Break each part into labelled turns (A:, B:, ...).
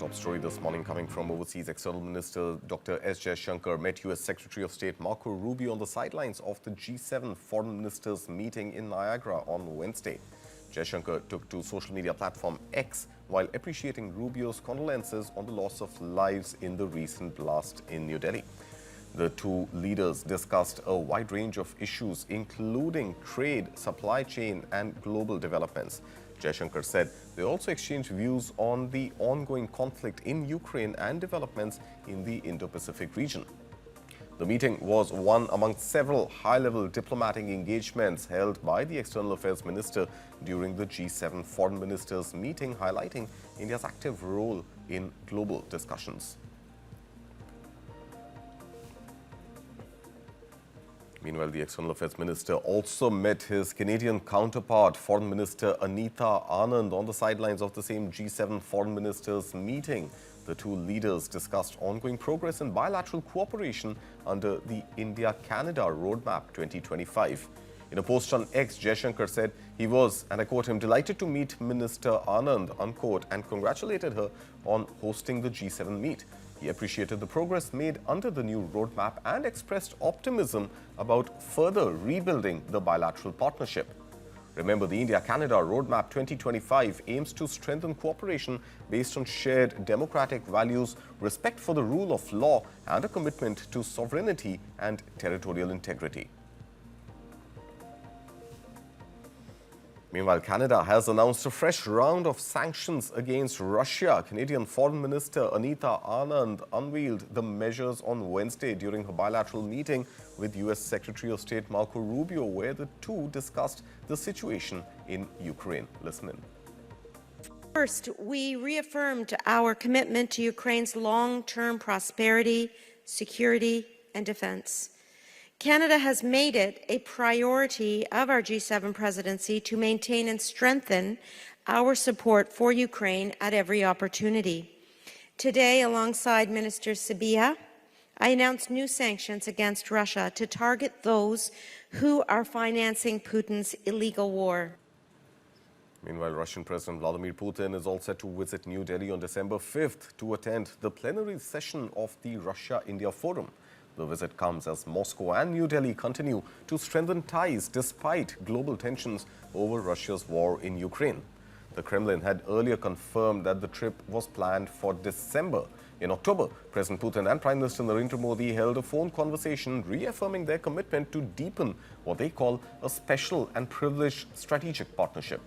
A: top story this morning coming from overseas. External Minister Dr. S. Jaishankar met US Secretary of State Marco Rubio on the sidelines of the G7 foreign ministers meeting in Niagara on Wednesday. Jaishankar took to social media platform X while appreciating Rubio's condolences on the loss of lives in the recent blast in New Delhi. The two leaders discussed a wide range of issues, including trade, supply chain and global developments. Jaishankar said they also exchanged views on the ongoing conflict in Ukraine and developments in the Indo-Pacific region. The meeting was one among several high-level diplomatic engagements held by the External Affairs Minister during the G7 foreign ministers meeting, highlighting India's active role in global discussions. Meanwhile, the External Affairs Minister also met his Canadian counterpart, Foreign Minister Anita, Anand, on the sidelines of the same G7 foreign ministers meeting. The two leaders discussed ongoing progress in bilateral cooperation under the India-Canada Roadmap 2025. In a post on X, Jaishankar said he was, and I quote him, delighted to meet Minister Anand, unquote, and congratulated her on hosting the G7 meet. He appreciated the progress made under the new roadmap and expressed optimism about further rebuilding the bilateral partnership. Remember, the India-Canada Roadmap 2025 aims to strengthen cooperation based on shared democratic values, respect for the rule of law, and a commitment to sovereignty and territorial integrity. Meanwhile, Canada has announced a fresh round of sanctions against Russia. Canadian Foreign Minister Anita Anand unveiled the measures on Wednesday during her bilateral meeting with US Secretary of State Marco Rubio, where the two discussed the situation in Ukraine. Listen in.
B: First, we reaffirmed our commitment to Ukraine's long-term prosperity, security, and defense. Canada has made it a priority of our G7 presidency to maintain and strengthen our support for Ukraine at every opportunity. Today, alongside Minister Sibiha, I announced new sanctions against Russia to target those who are financing Putin's illegal war.
A: Meanwhile, Russian President Vladimir Putin is all set to visit New Delhi on December 5th to attend the plenary session of the Russia-India Forum. The visit comes as Moscow and New Delhi continue to strengthen ties despite global tensions over Russia's war in Ukraine. The Kremlin had earlier confirmed that the trip was planned for December. In October, President Putin and Prime Minister Narendra Modi held a phone conversation reaffirming their commitment to deepen what they call a special and privileged strategic partnership.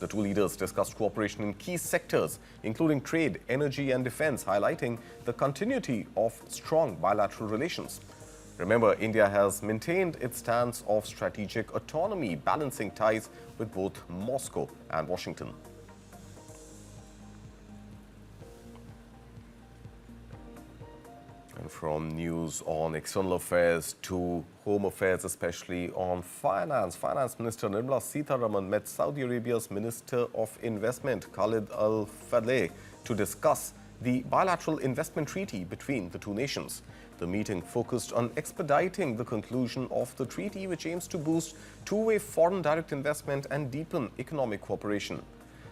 A: The two leaders discussed cooperation in key sectors, including trade, energy and defense, highlighting the continuity of strong bilateral relations. Remember, India has maintained its stance of strategic autonomy, balancing ties with both Moscow and Washington. And from news on external affairs to home affairs, especially on finance, Finance Minister Nirmala Sitharaman met Saudi Arabia's Minister of Investment, Khalid Falih, to discuss the Bilateral Investment Treaty between the two nations. The meeting focused on expediting the conclusion of the treaty, which aims to boost two-way foreign direct investment and deepen economic cooperation.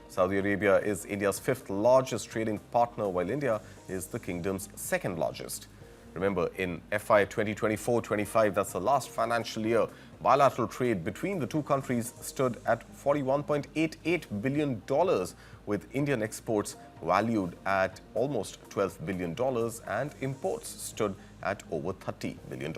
A: Saudi Arabia is India's fifth largest trading partner, while India is the kingdom's second largest. Remember, in FY 2024-25, that's the last financial year, bilateral trade between the two countries stood at $41.88 billion, with Indian exports valued at almost $12 billion and imports stood at over $30 billion.